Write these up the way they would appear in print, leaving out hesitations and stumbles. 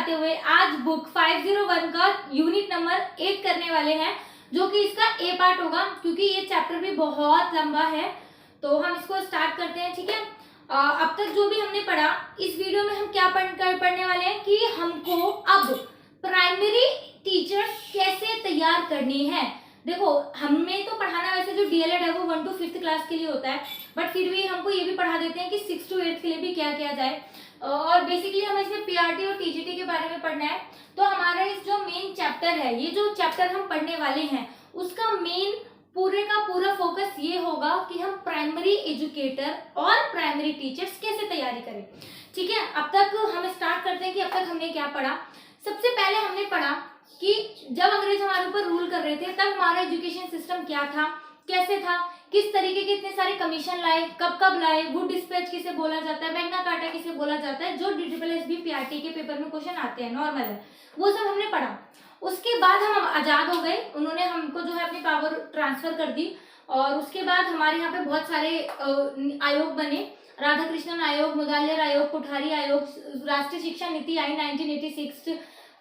बढ़ाते हुए आज बुक 501 का यूनिट नंबर 8 करने वाले हैं, जो कि इसका ए पार्ट होगा, क्योंकि ये चैप्टर भी बहुत लंबा है। तो हम इसको स्टार्ट करते हैं, ठीक है। अब तक जो भी हमने पढ़ा, इस वीडियो में हम क्या पढ़ने वाले हैं कि हमको अब प्राइमरी टीचर्स कैसे तैयार करनी है। देखो, हमें तो पढ़ाना वैसे जो डीएलएड है वो 1 to 5th क्लास के लिए होता है, बट फिर भी हमको ये भी पढ़ा देते हैं कि 6 to 8th के लिए भी क्या किया जाए। और बेसिकली हमें इसमें पीआरटी और टीजीटी के बारे में पढ़ना है। तो हमारा इस जो मेन चैप्टर है, ये जो चैप्टर हम पढ़ने वाले हैं, उसका मेन पूरे का पूरा फोकस ये होगा कि हम प्राइमरी एजुकेटर और प्राइमरी टीचर्स कैसे तैयारी करें, ठीक है। अब तक हम स्टार्ट करते हैं कि अब तक हमने क्या पढ़ा। सबसे पहले हमने पढ़ा कि जब अंग्रेज हमारे ऊपर रूल कर रहे थे, तब हमारा एजुकेशन सिस्टम क्या था, कैसे था, किस तरीके के इतने सारे कमीशन लाए, कब कब लाए, वुड डिस्पैच किसे बोला जाता है, मैग्ना कार्टा किसे बोला जाता है, जो डीडब्ल्यूएसबी पीआरटी के पेपर में क्वेश्चन आते हैं, नॉर्मल है, वो सब हमने पढ़ा। उसके बाद हम आजाद हो गए, उन्होंने हमको जो है अपनी पावर ट्रांसफर कर दी, और उसके बाद हमारे यहाँ पे बहुत सारे आयोग बने, राधा कृष्णन आयोग, मुदालियर आयोग, कोठारी आयोग, राष्ट्रीय शिक्षा नीति आई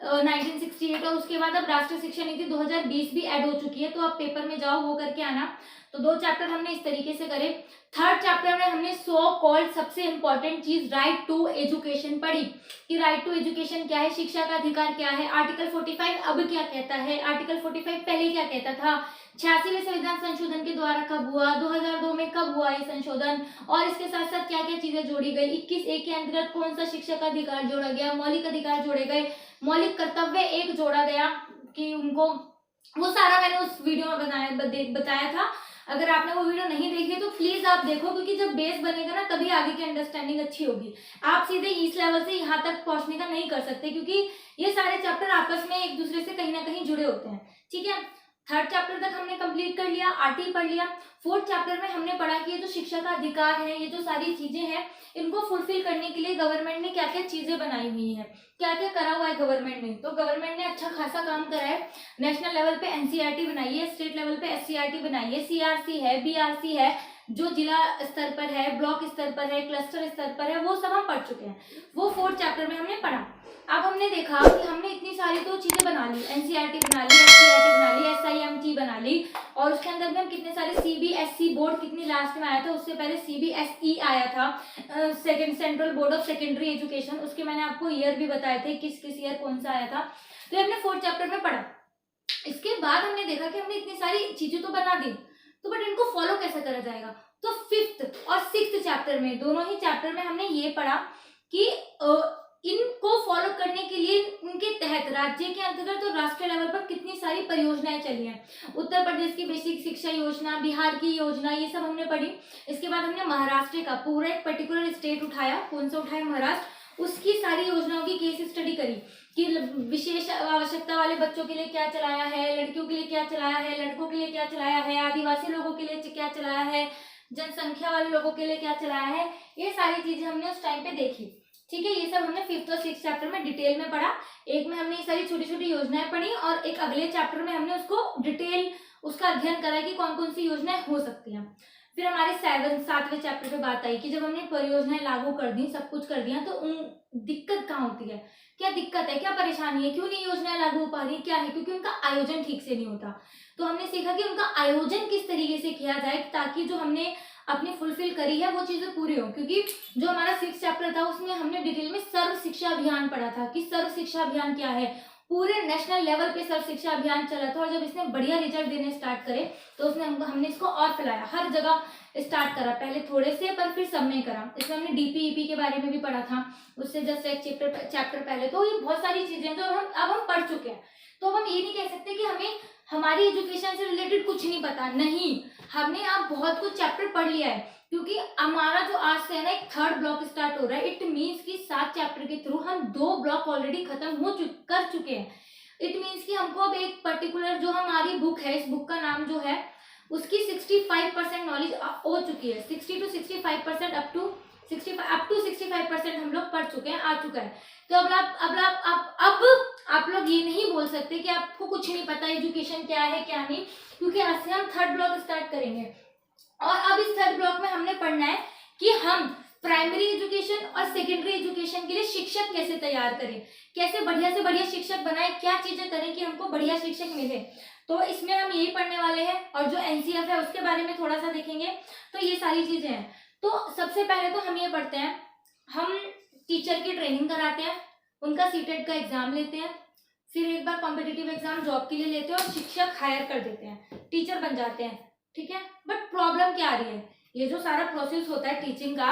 1968 और उसके बाद अब राष्ट्रीय शिक्षा नीति 2020 भी ऐड हो चुकी है। तो अब पेपर में जाओ वो करके आना। तो 2 चैप्टर हमने इस तरीके से करे। 3rd चैप्टर में हमने सो कॉल्ड सबसे इंपॉर्टेंट चीज राइट टू एजुकेशन पढ़ी कि राइट टू एजुकेशन क्या है, शिक्षा का अधिकार क्या है, आर्टिकल 45 अब क्या कहता है, आर्टिकल 45 पहले क्या कहता था, 86वें संविधान संशोधन के द्वारा कब हुआ, 2002 में कब हुआ ये संशोधन, और इसके साथ साथ क्या क्या चीजें जोड़ी गई, 21A के अंतर्गत कौन सा शिक्षा का अधिकार जोड़ा गया, मौलिक अधिकार जोड़े गए, मौलिक कर्तव्य एक जोड़ा गया कि उनको, वो सारा मैंने उस वीडियो में बताया था। अगर आपने वो वीडियो नहीं देखी तो प्लीज आप देखो, क्योंकि जब बेस बनेगा ना तभी आगे की अंडरस्टैंडिंग अच्छी होगी। आप सीधे इस लेवल से यहाँ तक पहुंचने का नहीं कर सकते, क्योंकि ये सारे चैप्टर आपस में एक दूसरे से कहीं ना कहीं जुड़े होते हैं, ठीक है। 3rd चैप्टर तक हमने कंप्लीट कर लिया, आरटी पढ़ लिया। 4th चैप्टर में हमने पढ़ा कि ये जो शिक्षा का अधिकार है, ये जो सारी चीजें हैं, इनको फुलफिल करने के लिए गवर्नमेंट ने क्या क्या चीजें बनाई हुई हैं, क्या क्या करा हुआ है गवर्नमेंट ने। तो गवर्नमेंट ने अच्छा खासा काम करा है। नेशनल लेवल पे एनसीईआरटी बनाई है, स्टेट लेवल पे एससीईआरटी बनाई है, सीआरसी है, बीआरसी है, जो जिला स्तर पर है, ब्लॉक स्तर पर है, क्लस्टर स्तर पर है, वो सब हम पढ़ चुके हैं। वो 4th चैप्टर में हमने पढ़ा। अब हमने देखा कि हमने इतनी सारी तो चीजें बना ली, एनसीईआरटी बना ली, एससीईआरटी बना ली, एसआईएमटी बना ली, और उसके अंदर में हम कितने सारे सीबीएसई बोर्ड कितनी लास्ट में आया था, उससे पहले सीबीएसई आया था, central board of secondary education, उसके मैंने आपको ईयर भी बताए थे, किस किस ईयर कौन सा आया था। तो ये हमने 4th चैप्टर में पढ़ा। इसके बाद हमने देखा कि हमने इतनी सारी चीजें तो बना दी, तो बट इनको फॉलो कैसे करा जाएगा। तो 5th और 6th चैप्टर में, दोनों ही चैप्टर में हमने ये पढ़ा कि इनको फॉलो करने के लिए उनके तहत राज्य के अंतर्गत और राष्ट्रीय लेवल पर कितनी सारी परियोजनाएं चली हैं। उत्तर प्रदेश की बेसिक शिक्षा योजना, बिहार की योजना, ये सब हमने पढ़ी। इसके बाद हमने महाराष्ट्र का पूरा एक पर्टिकुलर स्टेट उठाया, कौन सा उठाया, महाराष्ट्र, उसकी सारी योजनाओं की केस स्टडी करी कि विशेष आवश्यकता वाले बच्चों के लिए क्या चलाया है, लड़कियों के लिए क्या चलाया है, लड़कों के लिए क्या चलाया है, आदिवासी लोगों के लिए क्या चलाया है, जनसंख्या वाले लोगों के लिए क्या चलाया है, ये सारी चीजें हमने उस टाइम पे देखी, ठीक है। ये सब हमने 5th और 6th चैप्टर में डिटेल में पढ़ा। एक में हमने ये सारी छोटी छोटी योजनाएं पढ़ी, और एक अगले चैप्टर में हमने उसको डिटेल उसका अध्ययन करा कि कौन कौन सी योजनाएं हो सकती हैं। फिर हमारे 7वें चैप्टर पे बात आई कि जब हमने परियोजनाएं लागू कर दी, सब कुछ कर दिया, तो दिक्कत कहाँ होती है, क्या दिक्कत है, क्या परेशानी है, क्यों नहीं योजनाएं लागू हो पा रही, क्या है, क्योंकि उनका आयोजन ठीक से नहीं होता। तो हमने सीखा कि उनका आयोजन किस तरीके से किया जाए ताकि जो हमने अपनी फुलफिल करी है वो चीजें पूरी हो। क्योंकि जो हमारा 6th चैप्टर था उसमें हमने डिटेल में सर्व शिक्षा अभियान पढ़ा था कि सर्व शिक्षा अभियान क्या है, पूरे नेशनल लेवल पे सर्व शिक्षा अभियान चला था, और जब इसने बढ़िया रिजल्ट देने स्टार्ट करे तो उसने हमने इसको और फैलाया, हर जगह स्टार्ट करा, पहले थोड़े से पर फिर सब में करा। इसमें हमने डीपीईपी के बारे में भी पढ़ा था, उससे जस्ट एक चैप्टर पहले। तो ये बहुत सारी चीजें जो हम पढ़ चुके हैं। तो अब हम ये नहीं कह सकते कि हमें हमारी एजुकेशन से रिलेटेड कुछ नहीं पता, नहीं, हमने अब बहुत कुछ चैप्टर पढ़ लिया है, क्योंकि हमारा जो आज से है ना एक 3rd ब्लॉक स्टार्ट हो रहा है। इट मीन्स कि 7 चैप्टर के थ्रू हम 2 ब्लॉक ऑलरेडी खत्म कर चुके हैं। इट मीन्स कि हमको अब एक पर्टिकुलर जो हमारी बुक है, इस बुक का नाम जो है, उसकी 65% नॉलेज हो चुकी है, 60 to 65% अप टू 65% हम लोग पढ़ चुके हैं, आ चुका है। तो अब आप लोग ये नहीं बोल सकते कि आपको कुछ नहीं पता एजुकेशन क्या है क्या नहीं, क्योंकि आज से हम 3rd ब्लॉक स्टार्ट करेंगे। और अब इस 3rd ब्लॉक में हमने पढ़ना है कि हम प्राइमरी एजुकेशन और सेकेंडरी एजुकेशन के लिए शिक्षक कैसे तैयार करें, कैसे बढ़िया से बढ़िया शिक्षक बनाए, क्या चीजें करें कि हमको बढ़िया शिक्षक मिले। तो इसमें हम यही पढ़ने वाले हैं, और जो एनसीएफ है उसके बारे में थोड़ा सा देखेंगे। तो ये सारी चीजें हैं। तो सबसे पहले तो हम ये पढ़ते हैं, हम टीचर की ट्रेनिंग कराते हैं, उनका सीटेट का एग्जाम लेते हैं, फिर एक बार कॉम्पिटिटिव एग्जाम जॉब के लिए लेते हैं और शिक्षक हायर कर देते हैं, टीचर बन जाते हैं। ठीक है, बट प्रॉब्लम क्या आ रही है, ये जो सारा प्रोसेस होता है टीचिंग का,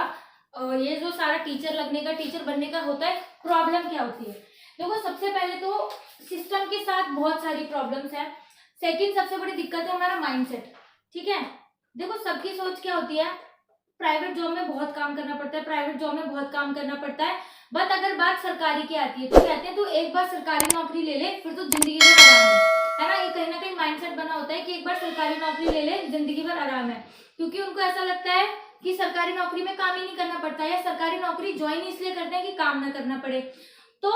ये जो सारा टीचर लगने का, टीचर बनने का होता है, प्रॉब्लम क्या होती है? देखो, सबसे पहले तो सिस्टम के साथ बहुत सारी प्रॉब्लम्स है। सेकंड सबसे बड़ी दिक्कत है हमारा माइंडसेट। ठीक है, देखो सबकी सोच क्या होती है, प्राइवेट जॉब में बहुत काम करना पड़ता है, प्राइवेट जॉब में बहुत काम करना पड़ता है। बट अगर बात सरकारी की आती है तो कहते हैं तू एक बार सरकारी नौकरी ले ले, फिर तो जिंदगी भर आराम है ना। ये कहीं ना कहीं माइंडसेट बना होता है कि एक बार सरकारी नौकरी ले ले, जिंदगी भर आराम है, क्योंकि उनको ऐसा लगता है कि सरकारी नौकरी में काम ही नहीं करना पड़ता, या सरकारी नौकरी ज्वाइन इसलिए करते हैं कि काम ना करना पड़े। तो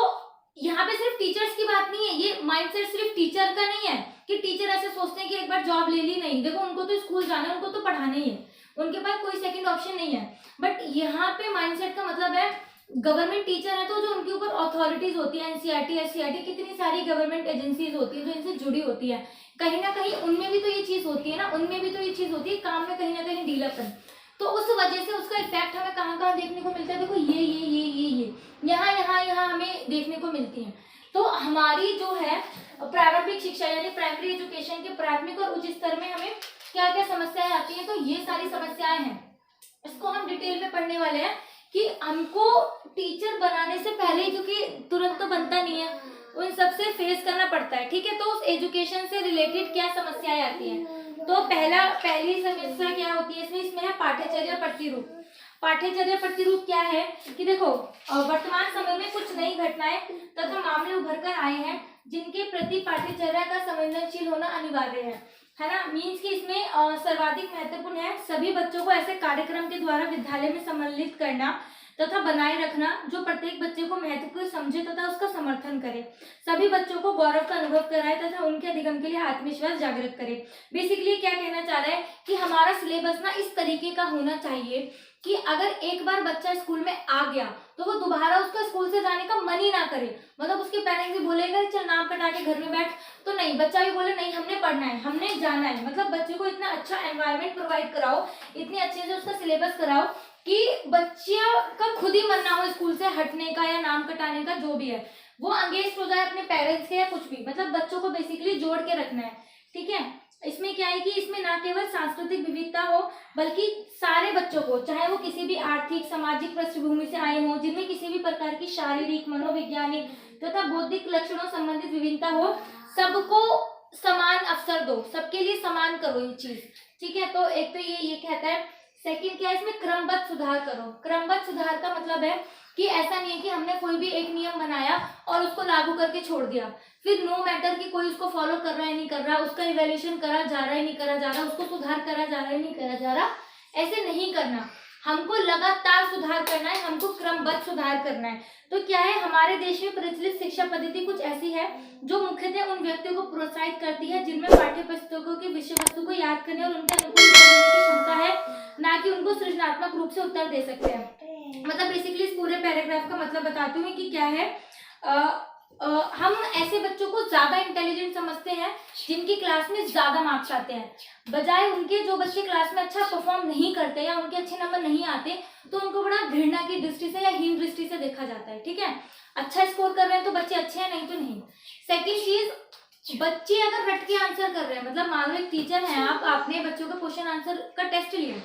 यहाँ पे सिर्फ टीचर्स की बात नहीं है, ये माइंडसेट सिर्फ टीचर का नहीं है कि टीचर ऐसे सोचते हैं कि एक बार जॉब ले ली, नहीं, देखो उनको तो स्कूल जाना है, उनको तो पढ़ाना ही है, उनके पास कोई सेकंड ऑप्शन नहीं है। बट यहाँ पे माइंडसेट का मतलब है, गवर्नमेंट टीचर है तो जो उनके ऊपर अथॉरिटीज होती है, एनसीईआरटी, एससीईआरटी, कितनी सारी गवर्नमेंट एजेंसीज होती है जो इनसे जुड़ी होती है, कहीं ना कहीं उनमें भी तो ये चीज होती है ना, उनमें भी तो ये चीज होती है, काम में कहीं ना कहीं ढीलापन। तो उस वजह से उसका इफेक्ट हमें कहाँ कहाँ देखने को मिलता है, देखो ये यहाँ यहाँ यहाँ हमें देखने को मिलती है। तो हमारी जो है प्रारंभिक शिक्षा यानी प्राइमरी एजुकेशन के प्राथमिक और उच्च स्तर में हमें क्या क्या समस्याएं आती हैं, तो ये सारी समस्याएं हैं, इसको हम डिटेल में पढ़ने वाले हैं कि हमको टीचर बनाने से पहले, जो कि तुरंत तो बनता नहीं है, उन सबसे फेस करना पड़ता है। ठीक है, तो उस एजुकेशन से रिलेटेड क्या समस्याएं आती हैं। तो पहली समस्या क्या होती है इसमें है पाठ्यचर्या प्रतिरूप। पाठ्यचर्या प्रतिरूप क्या है कि देखो, वर्तमान समय में कुछ नई घटनाएं तथा मामले उभर कर आए हैं जिनके प्रति पाठ्यचर्या का संवेदनशील होना अनिवार्य है ना। मीन्स कि इसमें सर्वाधिक महत्वपूर्ण है सभी बच्चों को ऐसे कार्यक्रम के द्वारा विद्यालय में सम्मिलित करना तथा बनाए रखना जो प्रत्येक बच्चे को महत्वपूर्ण समझे तथा उसका समर्थन करे, सभी बच्चों को गौरव का अनुभव कराए तथा उनके अधिगम के लिए आत्मविश्वास जागृत करे। बेसिकली क्या कहना चाह रहा है कि हमारा सिलेबस ना इस तरीके का होना चाहिए कि अगर एक बार बच्चा स्कूल में आ गया तो वो दोबारा उसका स्कूल से जाने का मन ही ना करे। मतलब उसके पेरेंट्स भी बोलेगा चल नाम कटा के घर में बैठ, तो नहीं, बच्चा भी बोले नहीं हमने पढ़ना है, हमने जाना है। मतलब बच्चे को इतना अच्छा एनवायरनमेंट प्रोवाइड कराओ, इतने अच्छे से उसका सिलेबस कराओ कि बच्चा का खुद ही मन ना हो स्कूल से हटने का या नाम कटाने का, जो भी है वो अगेंस्ट हो जाए अपने पेरेंट्स के या कुछ भी। मतलब बच्चों को बेसिकली जोड़ के रखना है। ठीक है, इसमें क्या है कि इसमें ना केवल सांस्कृतिक विविधता हो बल्कि सारे बच्चों को, चाहे वो किसी भी आर्थिक सामाजिक पृष्ठभूमि से आए हों, जिनमें किसी भी प्रकार की शारीरिक, मनोवैज्ञानिक तथा बौद्धिक लक्षणों संबंधित विभिन्नता हो, सबको समान अवसर दो, सबके लिए समान करो ये चीज। ठीक है, तो एक तो ये कहता है। सेकंड क्या है, इसमें क्रमबद्ध सुधार करो। क्रमबद्ध सुधार का मतलब है कि ऐसा नहीं है कि हमने कोई भी एक नियम बनाया और उसको लागू करके छोड़ दिया, फिर नो मैटर कि कोई उसको फॉलो कर रहा है नहीं कर रहा, उसका इवैल्यूएशन करा जा रहा है नहीं करा जा रहा, उसको सुधार करा जा रहा है नहीं करा जा रहा, ऐसे नहीं करना। हमको लगातार सुधार करना है, हमको क्रमबद्ध सुधार करना है। तो क्या है, हमारे देश में प्रचलित शिक्षा पद्धति कुछ ऐसी है जो मुख्यतः उन व्यक्तियों को प्रोत्साहित करती है जिनमें पाठ्य पुस्तकों की विषय वस्तु को याद करने और उनके अनुकूल करने की क्षमता है, ना कि उनको सृजनात्मक रूप से उत्तर दे सकते हैं। मतलब बेसिकली इस पूरे पैराग्राफ का मतलब बताती हूँ कि क्या है, हम ऐसे बच्चों को ज्यादा इंटेलिजेंट समझते हैं जिनकी क्लास में ज्यादा मार्क्स आते हैं, बजाय उनके जो बच्चे क्लास में अच्छा परफॉर्म नहीं करते या उनके अच्छे नंबर नहीं आते तो उनको बड़ा घृणा की दृष्टि से या हीन दृष्टि से देखा जाता है। ठीक है, अच्छा स्कोर कर रहे हैं तो बच्चे अच्छे हैं, नहीं तो नहीं। सेकंड चीज, बच्चे अगर रट के आंसर कर रहे हैं, मतलब मान लो एक टीचर है, आप आपने बच्चों का क्वेश्चन आंसर का टेस्ट लिया,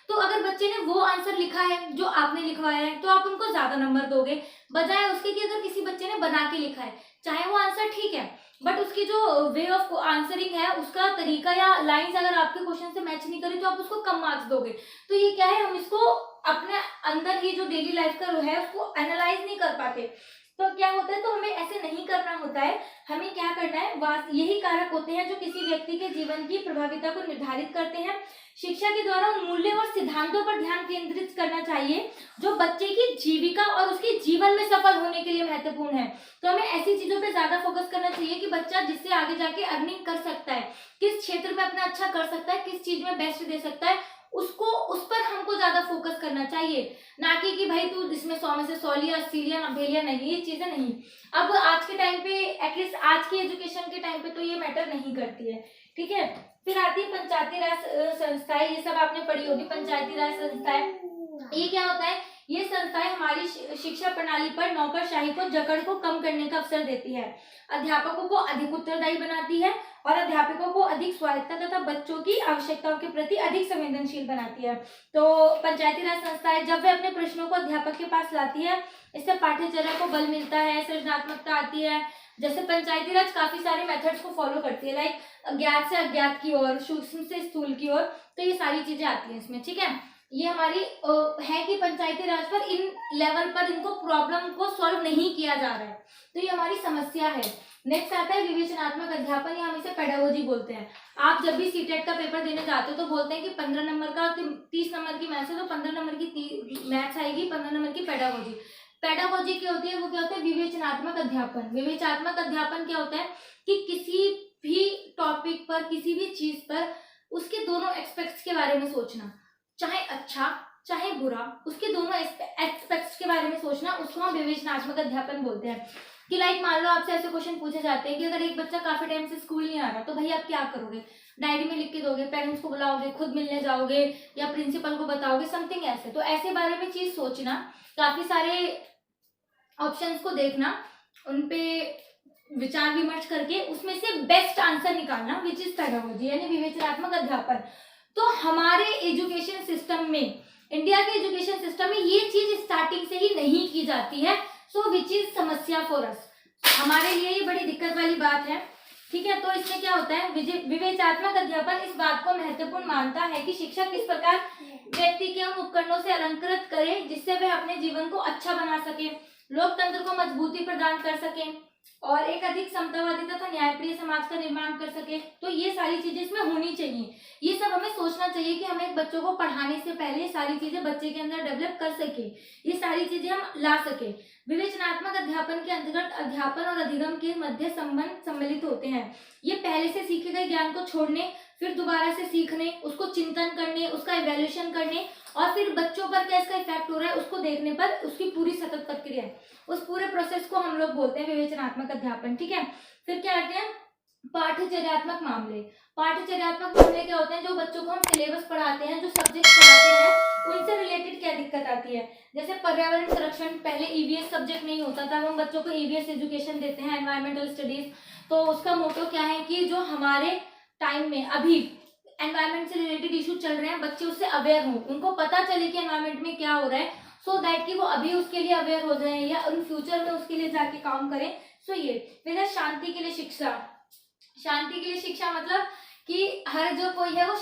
तो अगर बच्चे ने वो आंसर लिखा है जो आपने लिखवाया है तो आप उनको ज्यादा नंबर दोगे, बजाय उसके कि अगर किसी बच्चे ने बना के लिखा है, चाहे वो आंसर ठीक है बट उसकी जो वे ऑफ आंसरिंग है, उसका तरीका या लाइंस अगर आपके क्वेश्चन से मैच नहीं करे तो आप उसको कम मार्क्स दोगे। तो ये क्या है, हम इसको अपने अंदर ही जो डेली लाइफ का है उसको एनालाइज नहीं कर पाते। तो क्या होता है, तो हमें ऐसे नहीं करना होता है। हमें क्या करना है, यही कारक होते हैं जो किसी व्यक्ति के जीवन की प्रभाविता को निर्धारित करते हैं। शिक्षा के द्वारा उन मूल्यों और सिद्धांतों पर ध्यान केंद्रित करना चाहिए जो बच्चे की जीविका और उसके जीवन में सफल होने के लिए महत्वपूर्ण है। तो हमें ऐसी चीजों पे ज्यादा फोकस करना चाहिए कि बच्चा जिससे आगे जाके अर्निंग कर सकता है, किस क्षेत्र में अपना अच्छा कर सकता है, किस चीज में बेस्ट दे सकता है, उसको उस पर हमको ज्यादा फोकस करना चाहिए, ना कि भाई तू इसमें 100 में से 100 लिया, 80 लिया, 90 लिया, नहीं, ये चीजें नहीं। अब आज के टाइम पे एटलीस्ट आज की एजुकेशन के टाइम पे तो ये मैटर नहीं करती है, ठीक है। फिर आती है पंचायती राज संस्थाएं, ये सब आपने पढ़ी होगी, पंचायती राज संस्थाएं। ये क्या होता है, ये संस्थाएं हमारी शिक्षा प्रणाली पर नौकरशाही को, जकड़ को कम करने का अवसर देती है, अध्यापकों को अधिक उत्तरदायी बनाती है और अध्यापकों को अधिक स्वायत्तता तथा बच्चों की आवश्यकताओं के प्रति अधिक संवेदनशील बनाती है। तो पंचायती राज संस्थाएं जब वे अपने प्रश्नों को अध्यापक के पास लाती है, इससे पाठ्यचर्या को बल मिलता है, सृजनात्मकता आती है। जैसे पंचायती राज काफी सारे मेथड्स को फॉलो करती है, लाइक अज्ञात से अज्ञात की ओर, सूक्ष्म से स्थूल की ओर, तो ये सारी चीजें आती हैं इसमें, ठीक है। ये हमारी है कि पंचायती राज पर इन लेवल पर इनको प्रॉब्लम को सॉल्व नहीं किया जा रहा है, तो ये हमारी समस्या है। नेक्स्ट आता है विवेचनात्मक अध्यापन, या हम इसे पेडागोजी बोलते हैं। आप जब भी सीटेट का पेपर देने जाते हो तो बोलते हैं कि 15 नंबर का 30 नंबर की मैथ्स है तो 15 नंबर की मैथ्स आएगी, 15 नंबर की पेडागोजी। पेडागोजी क्या होती है, वो क्या होता है, विवेचनात्मक अध्यापन। विवेचनात्मक अध्यापन क्या होता है कि किसी भी टॉपिक पर, किसी भी चीज पर उसके दोनों एस्पेक्ट्स के बारे में सोचना, चाहे अच्छा चाहे बुरा, उसके दोनों एस्पेक्ट्स के बारे में सोचना, उसको हम विवेचनात्मक अध्यापन बोलते हैं। कि लाइक मान लो आपसे ऐसे क्वेश्चन पूछे जाते हैं कि अगर एक बच्चा काफी टाइम से स्कूल नहीं आ रहा तो भाई आप क्या करोगे, डायरी में लिख के दोगे, पेरेंट्स को बुलाओगे, खुद मिलने जाओगे, या प्रिंसिपल को बताओगे, समथिंग ऐसे। तो ऐसे बारे में चीज सोचना, काफी सारे ऑप्शंस को देखना, उनपे विचार विमर्श करके उसमें से बेस्ट आंसर निकालना, विच इज पेडागोजी, यानी विवेचनात्मक अध्यापन। तो हमारे एजुकेशन सिस्टम में, इंडिया के एजुकेशन सिस्टम में ये चीज स्टार्टिंग से ही नहीं की जाती है, सो विच इज समस्या फॉर अस, हमारे लिए ये बड़ी दिक्कत वाली बात है, ठीक है। तो इसमें क्या होता है, विवेचनात्मक अध्यापन इस बात को महत्वपूर्ण मानता है कि शिक्षक किस प्रकार व्यक्ति के उन उपकरणों से अलंकृत करे जिससे वह अपने जीवन को अच्छा बना सके, लोकतंत्र को मजबूती प्रदान कर सके और एक अधिक समतावादी तथा न्यायप्रिय समाज का निर्माण कर सके। तो ये सारी चीजें इसमें होनी चाहिए, ये सब हमें सोचना चाहिए कि हमें बच्चों को पढ़ाने से पहले सारी चीजें बच्चे के अंदर डेवलप कर सके, ये सारी चीजें हम ला सके। विवेचनात्मक अध्यापन के अंतर्गत अध्यापन और अधिगम के मध्य संबंध सम्मिलित होते हैं। ये पहले से सीखे गए ज्ञान को छोड़ने, फिर दोबारा से सीखने, उसको चिंतन करने, उसका इवैल्यूएशन करने और फिर बच्चों पर क्या इसका इफेक्ट हो रहा है उसको देखने पर उसकी पूरी सतत प्रक्रिया, उस पूरे प्रोसेस को हम लोग बोलते हैं विवेचनात्मक अध्यापन, ठीक है। फिर क्या आते हैं पाठ्यचर्यात्मक मामले। पाठ्यचर्यात्मक मामले क्या होते हैं, जो बच्चों को हम सिलेबस पढ़ाते हैं, जो सब्जेक्ट पढ़ाते हैं, उनसे रिलेटेड क्या दिक्कत आती है। जैसे पर्यावरण संरक्षण, पहले ईवीएस सब्जेक्ट नहीं होता था, हम बच्चों को ईवीएस एजुकेशन देते हैं, एनवायरमेंटल स्टडीज। तो उसका मोटो क्या है कि जो हमारे टाइम में अभी एनवायरमेंट से रिलेटेड इशू चल रहे हैं, बच्चे उससे अवेयर हों, उनको पता चले कि एनवायरमेंट में क्या हो रहा है, सो दैट कि वो अभी उसके लिए अवेयर हो जाए या उन फ्यूचर में उसके लिए जाके काम करें। सो ये फिर शांति के लिए शिक्षा। शांति के लिए शिक्षा मतलब कि हर जो कोई है वो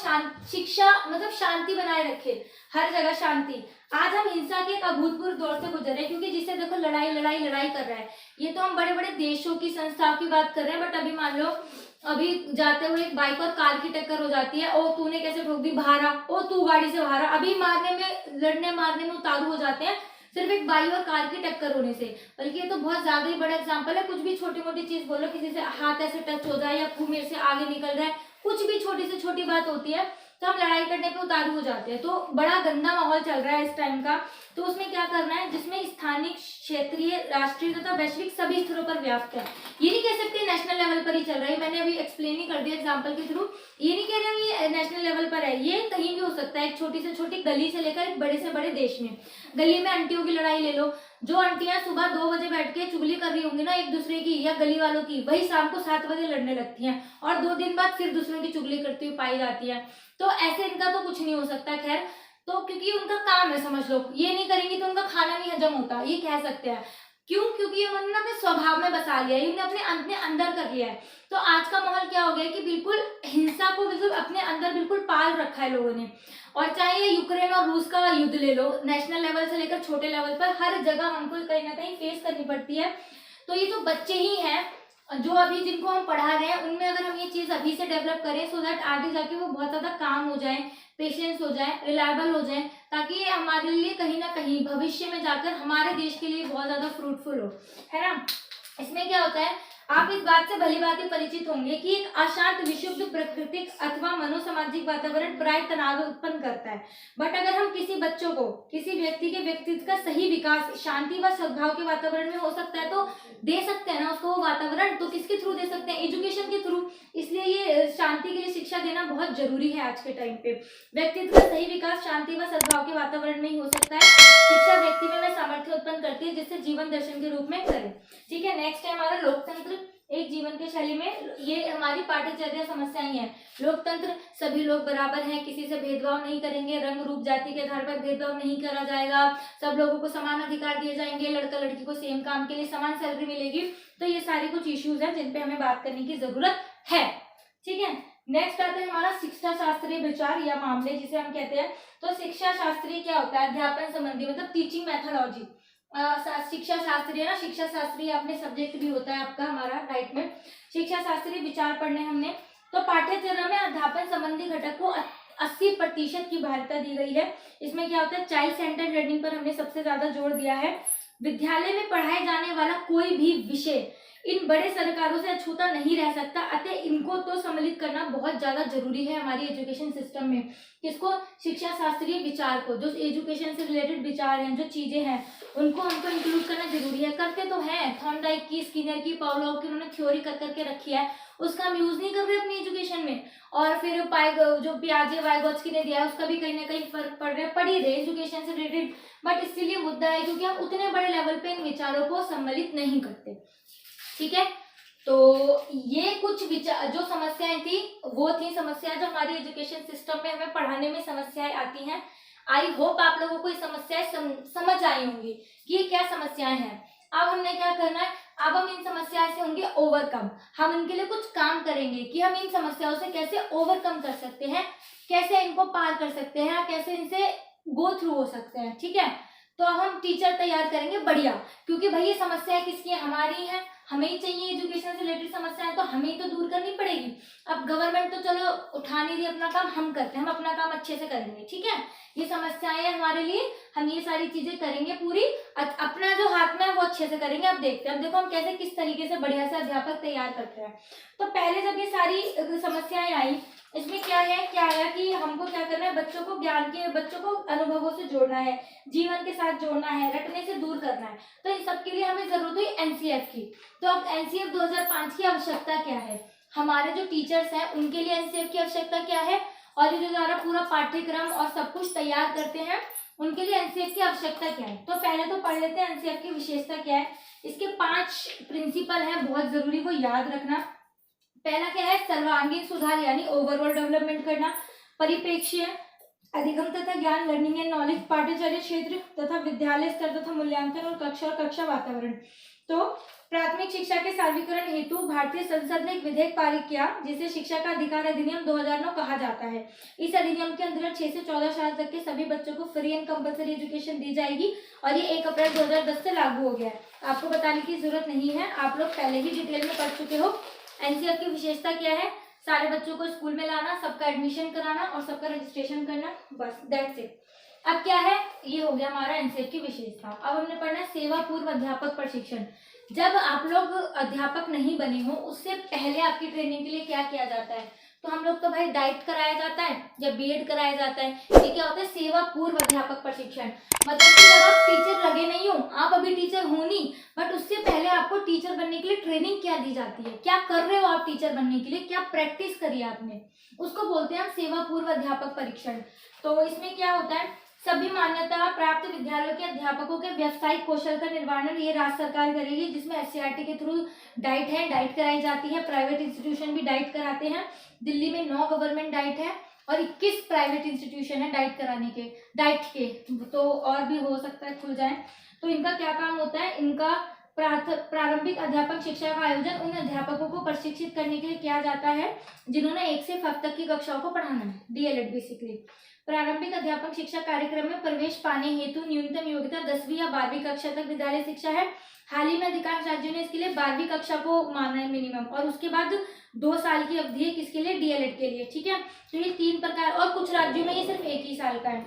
शिक्षा मतलब शांति बनाए रखे, हर जगह शांति। आज हम हिंसा के एक अभूतपूर्व दौर से गुजर रहे हैं, क्योंकि जिससे देखो लड़ाई लड़ाई लड़ाई कर रहा है। ये तो हम बड़े बड़े देशों की संस्थाओं की बात कर रहे हैं, बट अभी मान लो अभी जाते हुए एक बाइक और कार की टक्कर हो जाती है, ओ तूने कैसे ठोक दी, बाहर आ, ओ तू गाड़ी से बाहर आ, अभी मारने में, लड़ने मारने में उतारू हो जाते हैं सिर्फ एक बाइक और कार की टक्कर होने से। बल्कि ये तो बहुत ज्यादा ही बड़ा एग्जांपल है, कुछ भी छोटी मोटी चीज बोलो, किसी से हाथ ऐसे टच हो जाए या खून मेरे से आगे निकल रहा है, कुछ भी छोटी से छोटी बात होती है तो हम लड़ाई करने पे उतारू हो जाते हैं। तो बड़ा गंदा माहौल चल रहा है इस टाइम का। तो उसमें क्या करना है, जिसमें स्थानीय, क्षेत्रीय, राष्ट्रीय तथा वैश्विक सभी स्तरों पर व्याप्त है। ये नहीं कह सकते नेशनल लेवल पर ही चल रहा है, मैंने अभी एक्सप्लेन ही कर दिया एग्जांपल के थ्रू। ये नहीं कह रहे ये नेशनल लेवल पर है, ये कहीं भी हो सकता है, एक छोटी से छोटी गली से लेकर एक बड़े से बड़े देश में। गली में आंटियों की लड़ाई ले लो, जो आंटियां सुबह 2 बजे बैठ के चुगली कर रही होंगी ना एक दूसरे की या गली वालों की, वही शाम को 7 बजे लड़ने लगती हैं और 2 दिन बाद फिर दूसरों की चुगली करती हुई पाई जाती है। तो ऐसे इनका तो कुछ नहीं हो सकता। खैर, तो क्योंकि उनका काम है, समझ लो, ये नहीं करेंगी तो उनका खाना नहीं हजम होता, ये कह सकते हैं। क्यों? क्योंकि उन्होंने अपने स्वभाव में बसा लिया है, उन्होंने अपने अंदर कर लिया है। तो आज का माहौल क्या हो गया है कि बिल्कुल हिंसा को बिल्कुल अपने अंदर बिल्कुल पाल रखा है लोगों ने। और चाहे ये यूक्रेन और रूस का युद्ध ले लो, नेशनल लेवल से लेकर छोटे लेवल पर हर जगह हमको कहीं ना कहीं फेस करनी पड़ती है। तो ये तो बच्चे ही हैं जो अभी जिनको हम पढ़ा रहे हैं, उनमें अगर हम ये चीज अभी से डेवलप करें सो दैट आगे जाके वो बहुत ज्यादा काम हो जाए, पेशेंस हो जाए, रिलायबल हो जाए, ताकि ये हमारे लिए कहीं ना कहीं भविष्य में जाकर हमारे देश के लिए बहुत ज्यादा फ्रूटफुल हो, है ना। इसमें क्या होता है, आप इस बात से भलीभांति परिचित होंगे कि एक अशांत विशुद्ध प्राकृतिक अथवा मनोसामाजिक वातावरण प्राय तनाव उत्पन्न करता है। बट अगर हम किसी बच्चों को, किसी व्यक्ति के व्यक्तित्व का सही विकास शांति व सद्भाव के वातावरण में हो सकता है तो दे सकते हैं ना उसको वो वातावरण, तो किसके थ्रू दे सकते हैं? एजुकेशन के थ्रू। इसलिए ये शांति के लिए शिक्षा देना बहुत जरूरी है आज के टाइम पे। व्यक्तित्व का सही विकास शांति व सद्भाव के वातावरण में ही हो सकता है। शिक्षा व्यक्ति में वह सामर्थ्य उत्पन्न करती है जिससे जीवन दर्शन के रूप में करे। ठीक है, नेक्स्ट है हमारा लोकतंत्र एक जीवन की शैली में। ये हमारी पाठ्यचर्या समस्याएं हैं। लोकतंत्र, सभी लोग बराबर हैं, किसी से भेदभाव नहीं करेंगे, रंग रूप जाति के आधार पर भेदभाव नहीं करा जाएगा, सब लोगों को समान अधिकार दिए जाएंगे, लड़का लड़की को सेम काम के लिए समान सैलरी मिलेगी। तो ये सारे कुछ इश्यूज हैं जिन पे हमें बात करने की जरूरत है। ठीक है, नेक्स्ट आता है हमारा शिक्षा शास्त्रीय विचार या मामले जिसे हम कहते हैं। तो शिक्षा शास्त्रीय क्या होता है? अध्यापन संबंधी, मतलब टीचिंग मेथोडोलॉजी। शिक्षा शास्त्रीय ना, शिक्षा शास्त्रीय अपने सब्जेक्ट भी होता है आपका हमारा राइट में। शिक्षा शास्त्रीय विचार पढ़ने हमने, तो पाठ्यचर्या में अध्यापन संबंधी घटक को 80% की बाध्यता दी गई है। इसमें क्या होता है? चाइल्ड सेंटर्ड लर्निंग पर हमने सबसे ज्यादा जोर दिया है। विद्यालय में पढ़ाए जाने वाला कोई भी विषय इन बड़े सरकारों से अछूता नहीं रह सकता, अतः इनको तो सम्मिलित करना बहुत ज्यादा जरूरी है हमारी एजुकेशन सिस्टम में। किसको? शिक्षा शास्त्रीय विचार को, जो एजुकेशन से रिलेटेड विचार हैं, जो चीजें हैं, उनको हमको इंक्लूड करना जरूरी है। करते तो हैं, थॉर्नडाइक की, स्किनर की, पावलोव की, उन्होंने थ्योरी कर करके रखी है, उसका हम यूज नहीं कर रहे अपनी एजुकेशन में। और फिर जो पियाजे वाइगोत्स्की ने दिया है उसका भी कहीं ना कहीं फर्क पड़ रहा है, पड़ ही रहे एजुकेशन से रिलेटेड। बट इसलिए मुद्दा है क्योंकि हम उतने बड़े लेवल पे इन विचारों को सम्मिलित नहीं करते। ठीक है, तो ये कुछ विचार, जो समस्याएं थी वो थी समस्याएं जो हमारी एजुकेशन सिस्टम में हमें पढ़ाने में समस्याएं आती हैं। आई होप आप लोगों को ये समस्याएं समझ आई होंगी कि ये क्या समस्याएं हैं। अब हमने क्या करना है? अब हम इन समस्याओं से होंगे ओवरकम। हम इनके लिए कुछ काम करेंगे कि हम इन समस्याओं से कैसे ओवरकम कर सकते हैं, कैसे इनको पार कर सकते हैं, कैसे इनसे गो थ्रू हो सकते हैं। ठीक है, तो अब हम टीचर तैयार करेंगे बढ़िया, क्योंकि भाई ये समस्याएं किसकी है? हमारी है, हमें ही चाहिए एजुकेशन से रिलेटेड समस्याएं, तो हमें ही तो दूर करनी पड़ेगी। अब गवर्नमेंट तो चलो उठा नहीं रही अपना काम, हम करते हैं, हम अपना काम अच्छे से करेंगे। ठीक है, ये समस्याएं हैं हमारे लिए, हम ये सारी चीजें करेंगे पूरी, अपना जो हाथ में है वो अच्छे से करेंगे। अब देखते हैं, अब देखो हम कैसे किस तरीके से बढ़िया से अध्यापक तैयार करते हैं। तो पहले जब ये सारी समस्याएं आई, इसमें क्या आया कि हमको क्या करना है? बच्चों को ज्ञान के, बच्चों को अनुभवों से जोड़ना है, जीवन के साथ जोड़ना है, रटने से दूर करना है। तो इन सब के लिए हमें जरूरत हुई एनसीएफ की। तो अब एनसीएफ 2005 की आवश्यकता क्या है? हमारे जो टीचर्स हैं उनके लिए एनसीएफ की आवश्यकता क्या है, और ये जो हमारा पूरा पाठ्यक्रम और सब कुछ तैयार करते हैं उनके लिए एनसीएफ की आवश्यकता क्या है। तो पहले तो पढ़ लेते हैं एनसीएफ की विशेषता क्या है। इसके 5 प्रिंसिपल हैं, बहुत जरूरी, वो याद रखना। पहला क्या है? सर्वांगीण सुधार यानी ओवरऑल डेवलपमेंट करना। परिप्रेक्ष्य, अधिगम तथा ज्ञान, लर्निंग एंड नॉलेज, पाठ्यचर्या क्षेत्र तथा विद्यालय स्तर तथा मूल्यांकन और कक्षा वातावरण। तो प्राथमिक शिक्षा के सार्वत्रीकरण हेतु भारतीय संसद ने एक विधेयक पारित किया जिसे शिक्षा का अधिकार अधिनियम 2009 कहा जाता है। इस अधिनियम के अंतर्गत 6 से 14 साल तक के सभी बच्चों को फ्री एंड कंपलसरी एजुकेशन दी जाएगी, और ये 1 अप्रैल 2010 से लागू हो गया है। आपको बताने की जरूरत नहीं है, आप लोग पहले ही डिटेल में पढ़ चुके हो। एनसीएफ की विशेषता क्या है? सारे बच्चों को स्कूल में लाना, सबका एडमिशन कराना और सबका रजिस्ट्रेशन करना, बस दैट्स इट। अब क्या है? ये हो गया हमारा एनसीएफ की विशेषता। अब हमने पढ़ना है सेवा पूर्व अध्यापक प्रशिक्षण। जब आप लोग अध्यापक नहीं बने हो उससे पहले आपकी ट्रेनिंग के लिए क्या किया जाता है? तो हम लोग तो भाई डाइट कराया जाता है या बीएड कराया जाता है। ये क्या होता है? सेवा पूर्व अध्यापक प्रशिक्षण। मतलब कि जब आप टीचर लगे नहीं हो, आप अभी टीचर हो नहीं, बट उससे पहले आपको टीचर बनने के लिए ट्रेनिंग क्या दी जाती है, क्या कर रहे हो आप टीचर बनने के लिए, क्या प्रैक्टिस करी आपने, उसको बोलते हैं हम सेवा पूर्व अध्यापक परीक्षण। तो इसमें क्या होता है? सभी मान्यता प्राप्त विद्यालयों के अध्यापकों के व्यावसायिक कौशल का निर्माण ये राज्य सरकार करेगी, जिसमें एससीईआरटी के थ्रू डाइट कराई जाती है। प्राइवेट इंस्टीट्यूशन भी डाइट कराते हैं। दिल्ली में 9 गवर्नमेंट डाइट है और 21 प्राइवेट इंस्टीट्यूशन है डाइट कराने के, डाइट के, तो और भी हो सकता है खुल जाए। तो इनका क्या काम होता है? इनका प्रारंभिक अध्यापक शिक्षा का आयोजन उन अध्यापकों को प्रशिक्षित करने के लिए किया जाता है जिन्होंने 1 से 5 तक की कक्षाओं को पढ़ाना है, डीएलएड बेसिकली। प्रारंभिक अध्यापक शिक्षा कार्यक्रम में प्रवेश पाने हेतु न्यूनतम योग्यता 10वीं या 12वीं कक्षा तक विद्यालय शिक्षा है। हाल ही में अधिकांश राज्यों ने इसके लिए 12वीं कक्षा को माना है मिनिमम, और उसके बाद 2 साल की अवधि है किसके लिए? डीएलएड के लिए। ठीक है, तो ये 3 प्रकार, और कुछ राज्यों में ये सिर्फ 1 ही साल का है।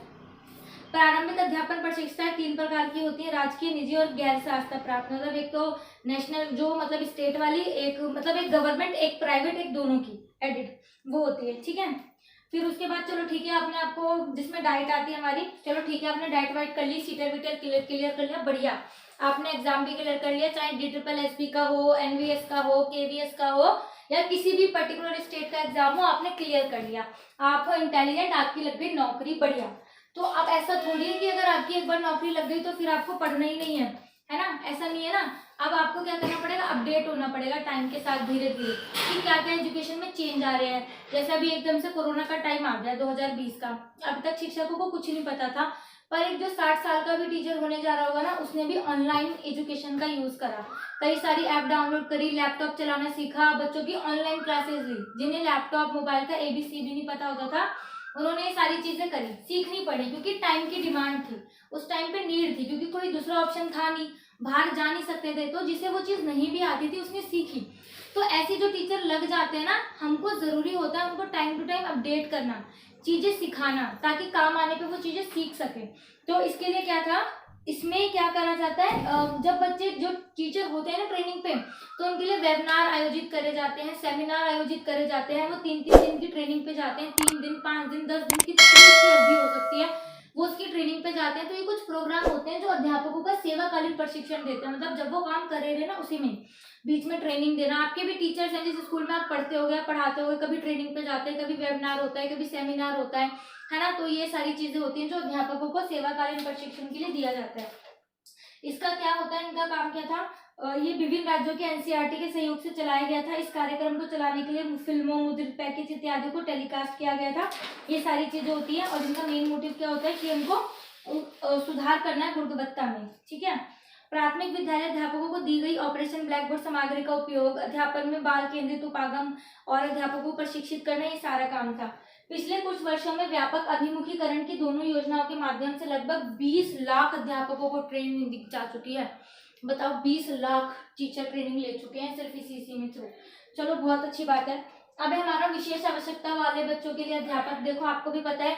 प्रारंभिक अध्यापन प्रशिक्षिकाएं 3 प्रकार की होती हैं, राजकीय, निजी और गैर सहायता प्राप्त। मतलब एक तो नेशनल जो मतलब स्टेट वाली, एक मतलब एक गवर्नमेंट, एक प्राइवेट, एक दोनों की एडिट वो होती है, ठीक है। फिर उसके बाद चलो ठीक है, आपने आपको जिसमें डाइट आती है हमारी, चलो ठीक है, आपने डाइट वाइट कर ली, सीटर वीटर क्लियर कर लिया, बढ़िया। आपने एग्जाम भी क्लियर कर लिया, चाहे DSSS का हो, NVS का हो, KVS का हो, या किसी भी पर्टिकुलर स्टेट का एग्जाम हो, आपने क्लियर कर लिया, आप हो इंटेलिजेंट, आपकी लग गई नौकरी, बढ़िया। तो अब ऐसा थोड़ी है कि अगर आपकी एक बार नौकरी लग गई तो फिर आपको पढ़ना ही नहीं है ना, ऐसा नहीं है ना। अब आपको क्या करना पड़ेगा, अपडेट होना पड़ेगा टाइम के साथ धीरे धीरे कि क्या क्या एजुकेशन में चेंज आ रहे हैं। जैसे अभी एकदम से कोरोना का टाइम आ गया 2020 का, अब तक शिक्षकों को कुछ नहीं पता था, पर एक जो 60 साल का भी टीचर होने जा रहा होगा ना, उसने भी ऑनलाइन एजुकेशन का यूज करा, कई सारी ऐप डाउनलोड करी, लैपटॉप चलाना सीखा, बच्चों की ऑनलाइन क्लासेस ली। जिन्हें लैपटॉप मोबाइल का ABC भी नहीं पता होता था, उन्होंने ये सारी चीजें करी, सीखनी पड़ी, क्योंकि टाइम की डिमांड थी, उस टाइम पे नीड थी, क्योंकि कोई दूसरा ऑप्शन था नहीं, बाहर जा नहीं सकते थे, तो जिसे वो चीज नहीं भी आती थी उसने सीखी। तो ऐसे जो टीचर लग जाते हैं ना, हमको जरूरी होता है उनको टाइम टू टाइम अपडेट करना, चीजें सिखाना, ताकि काम आने पे वो चीजें सीख सके। तो इसके लिए क्या था, इसमें क्या करा जाता है, जब बच्चे जो टीचर होते हैं ना ट्रेनिंग पे, तो उनके लिए वेबिनार आयोजित करे जाते हैं, सेमिनार आयोजित करे जाते हैं, वो 3-3 दिन की ट्रेनिंग पे जाते हैं, 3 दिन, 5 दिन, 10 दिन की अवधि हो सकती है, वो उसकी ट्रेनिंग पे जाते हैं। तो ये कुछ प्रोग्राम होते हैं जो अध्यापकों का सेवाकालीन प्रशिक्षण देते हैं, मतलब जब वो काम कर रहे थे ना उसी में बीच में ट्रेनिंग देना। आपके भी टीचर्स हैं, जिस स्कूल में आप पढ़ते हो गए, पढ़ाते हो, कभी ट्रेनिंग पे जाते हैं, कभी वेबिनार होता है, कभी सेमिनार होता है ना। तो ये सारी चीजें होती हैं जो अध्यापकों को सेवाकालीन प्रशिक्षण के लिए दिया जाता है। इसका क्या होता है, इनका काम क्या था, ये विभिन्न राज्यों के NCERT के सहयोग से चलाया गया था। इस कार्यक्रम को चलाने के लिए फिल्मों, मुद्रित पैकेज इत्यादि को टेलीकास्ट किया गया था। ये सारी चीजें होती है, और इनका मेन मोटिव क्या होता है कि हमको सुधार करना है गुणवत्ता में, ठीक है। प्राथमिक विद्यालय अध्यापकों को दी गई ऑपरेशन ब्लैक बोर्ड सामग्री का उपयोग, अध्यापन में बाल केंद्रित उपागम और अध्यापकों को प्रशिक्षित करना, ये सारा काम था। पिछले कुछ वर्षों में व्यापक अभिमुखीकरण की दोनों योजनाओं के माध्यम से लगभग 20 लाख अध्यापकों को ट्रेनिंग दी जा चुकी है। बताओ, 20 लाख टीचर ट्रेनिंग ले चुके हैं सिर्फ इसी में थ्रू। चलो बहुत अच्छी बात है। अब हमारा विशेष आवश्यकता वाले बच्चों के लिए अध्यापक, देखो आपको भी पता है,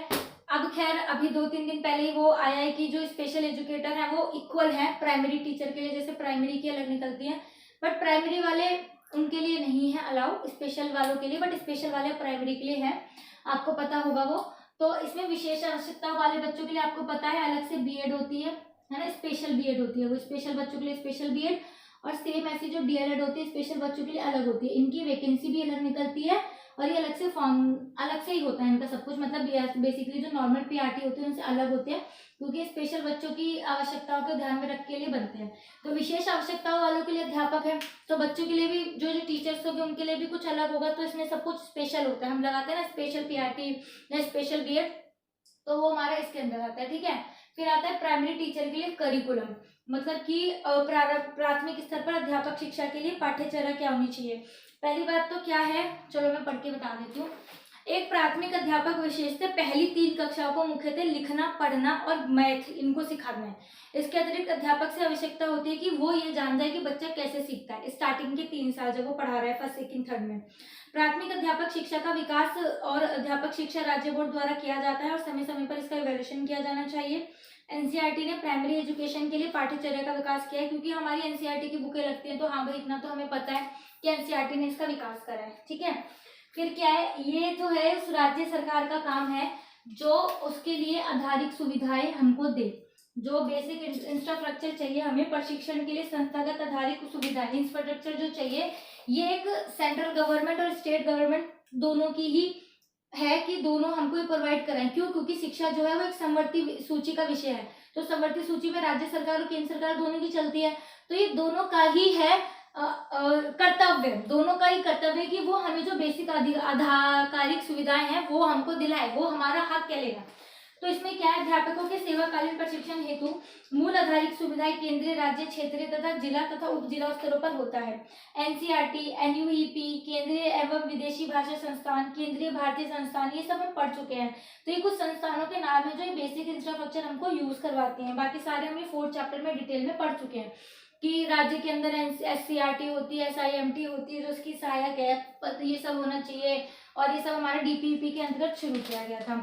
अब खैर अभी 2-3 दिन पहले ही वो आया है कि जो स्पेशल एजुकेटर है वो इक्वल है प्राइमरी टीचर के लिए, जैसे प्राइमरी की अलग निकलती है, बट प्राइमरी वाले उनके लिए नहीं है अलाउ, स्पेशल वालों के लिए, बट स्पेशल वाले प्राइमरी के लिए है, आपको पता होगा वो। तो इसमें विशेष आवश्यकता वाले बच्चों के लिए आपको पता है अलग से बीएड होती है ना, स्पेशल बीएड होती है, वो स्पेशल बच्चों के लिए स्पेशल बीएड, और सेम ऐसी जो डीएलएड होती है स्पेशल बच्चों के लिए अलग होती है। इनकी वैकेंसी भी अलग निकलती है, और ये अलग से फॉर्म अलग से ही होता है इनका सब कुछ, मतलब बेसिकली जो नॉर्मल पीआरटी होते हैं उनसे अलग होते हैं, क्योंकि स्पेशल बच्चों की आवश्यकताओं को ध्यान में रख के लिए बनते हैं। तो विशेष आवश्यकताओं वालों के लिए अध्यापक है, तो बच्चों के लिए भी जो टीचर्स होंगे उनके लिए भी कुछ अलग होगा, तो इसमें सब कुछ स्पेशल होता है। हम लगाते हैं ना स्पेशल पीआरटी या स्पेशल बीएड, तो वो हमारा इसके अंदर आता है, ठीक है। फिर आता है प्राइमरी टीचर के लिए करिकुलम, मतलब कि प्राथमिक स्तर पर अध्यापक शिक्षा के लिए पाठ्यचर्या क्या होनी चाहिए। पहली बात तो क्या है, चलो मैं पढ़ के बता देती हूँ। एक प्राथमिक अध्यापक विशेषतः पहली 3 कक्षाओं को मुख्यतः लिखना, पढ़ना और मैथ इनको सिखाना है। इसके अतिरिक्त अध्यापक से आवश्यकता होती है कि वो ये जान जाए कि बच्चा कैसे सीखता है स्टार्टिंग के 3 साल जब वो पढ़ा रहा है, फर्स्ट, सेकंड, थर्ड में। प्राथमिक अध्यापक शिक्षा का विकास और अध्यापक शिक्षा राज्य बोर्ड द्वारा किया जाता है, और समय समय पर इसका इवैल्यूएशन किया जाना चाहिए। एनसीईआरटी ने प्राइमरी एजुकेशन के लिए पाठ्यचर्या का विकास किया है, क्योंकि हमारी एनसीईआरटी की बुकें लगती हैं, तो हाँ भाई इतना तो हमें पता है कि एनसीईआरटी ने इसका विकास करा है, ठीक है। फिर क्या है, ये जो है उस राज्य सरकार का काम है जो उसके लिए आधारिक सुविधाएं हमको दे, जो बेसिक इंफ्रास्ट्रक्चर चाहिए हमें प्रशिक्षण के लिए, संस्थागत आधारिक सुविधाएं इंफ्रास्ट्रक्चर जो चाहिए, ये एक सेंट्रल गवर्नमेंट और स्टेट गवर्नमेंट दोनों की ही है कि दोनों हमको ये प्रोवाइड कराएं। क्यों? क्योंकि शिक्षा जो है वो एक समवर्ती सूची का विषय है, तो समवर्ती सूची में राज्य सरकार और केंद्र सरकार दोनों की चलती है, तो ये दोनों का ही है कर्तव्य, दोनों का ही कर्तव्य है कि वो हमें जो बेसिक आधिकारिक सुविधाएं हैं वो हमको दिलाए, वो हमारा हक क्या लेगा। तो इसमें क्या है, अध्यापकों के सेवाकालीन प्रशिक्षण हेतु मूल आधारिक सुविधाएं केंद्रीय, राज्य, क्षेत्रीय तथा जिला तथा उप जिला स्तरों पर होता है। एनसीईआरटी, एनयूईपी, केंद्रीय एवं विदेशी भाषा संस्थान, केंद्रीय भारतीय संस्थान, ये सब हम पढ़ चुके हैं। तो ये कुछ संस्थानों के नाम है जो ये बेसिक इंफ्रास्ट्रक्चर हमको यूज करवाते हैं, बाकी सारे हम ये 4th चैप्टर में डिटेल में पढ़ चुके हैं कि राज्य के अंदर एससीईआरटी होती है, एसआईएमटी होती है जो उसकी सहायक है, ये सब होना चाहिए, और ये सब हमारे डीपीईपी के अंतर्गत शुरू किया गया था,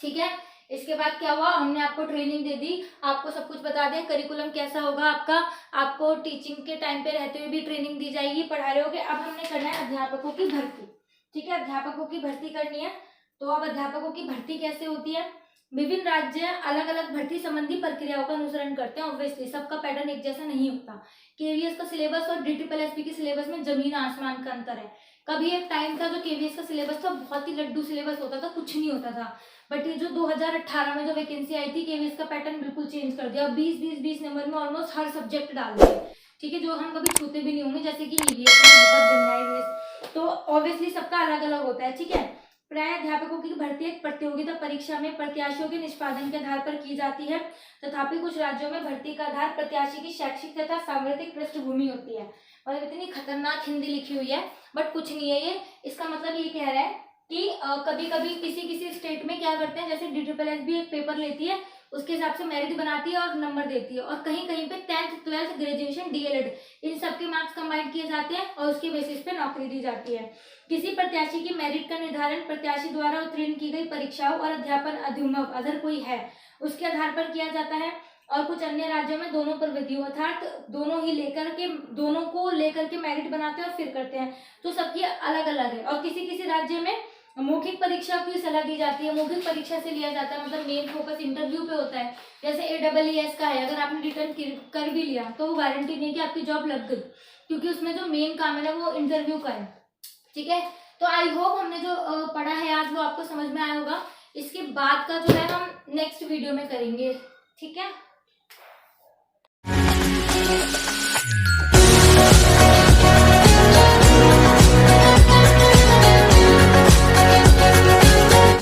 ठीक है। इसके बाद क्या हुआ, हमने आपको ट्रेनिंग दे दी, आपको सब कुछ बता दें, करिकुलम कैसा होगा आपका, आपको टीचिंग के टाइम पे रहते हुए भी ट्रेनिंग दी जाएगी, पढ़ा रहे होगे। अब हमने करना है अध्यापकों की भर्ती, ठीक है, अध्यापकों की भर्ती करनी है। तो अब अध्यापकों की भर्ती कैसे होती है, विभिन्न राज्य अलग अलग भर्ती संबंधी प्रक्रियाओं का अनुसरण करते हैं। ऑब्वियसली सबका पैटर्न एक जैसा नहीं होता। केवीएस का सिलेबस और DSSP के सिलेबस में जमीन आसमान का अंतर है। कभी एक टाइम था जो केवीएस का सिलेबस था बहुत ही लड्डू सिलेबस होता था, कुछ नहीं होता था, बट ये जो 2018 में जो वैकेंसी आई थी, केवीएस का पैटर्न बिल्कुल चेंज कर दिया। 20 नंबर में ऑलमोस्ट हर सब्जेक्ट डाल दिए, ठीक है, जो हम कभी छूते भी नहीं होंगे, जैसे कि ईवीएस बहुत गंदा है ईवीएस। तो ऑब्वियसली सबका अलग अलग होता है, ठीक है। प्राय अध्यापकों की भर्ती एक प्रतियोगिता परीक्षा में प्रत्याशियों के निष्पादन के आधार पर की जाती है, तथापि कुछ राज्यों में भर्ती का आधार प्रत्याशी की शैक्षिक तथा सांस्कृतिक पृष्ठभूमि होती है। मतलब इतनी खतरनाक हिंदी लिखी हुई है, बट कुछ नहीं है ये। इसका मतलब ये कह रहा है कि कभी कभी किसी स्टेट में क्या करते हैं, जैसे DSSB भी एक पेपर लेती है, उसके हिसाब से मेरिट बनाती है और नंबर देती है, और कहीं कहीं पे 10th 12th ग्रेजुएशन DLED इन सबके मार्क्स कंबाइन किए जाते हैं और उसके बेसिस पे नौकरी दी जाती है। किसी प्रत्याशी की मेरिट का निर्धारण प्रत्याशी द्वारा उत्तीर्ण की गई परीक्षाओं और अध्यापन अध्युमव अगर कोई है उसके आधार पर किया जाता है। और कुछ अन्य राज्यों में दोनों प्रविधियों अर्थात दोनों को लेकर के मेरिट बनाते हैं और फिर करते हैं। तो सबकी अलग अलग है। और किसी किसी राज्य में मौखिक परीक्षा की सलाह दी जाती है, मौखिक परीक्षा से लिया जाता है, मतलब मेन फोकस इंटरव्यू पे होता है। जैसे AEES का है, अगर आपने रिटर्न कर भी लिया तो वो गारंटी नहीं कि आपकी जॉब लग गई, क्योंकि उसमें जो मेन काम है ना वो इंटरव्यू का है, ठीक है। तो आई होप हमने जो पढ़ा है आज वो आपको समझ में आया होगा। इसके बाद का जो है हम नेक्स्ट वीडियो में करेंगे, ठीक है।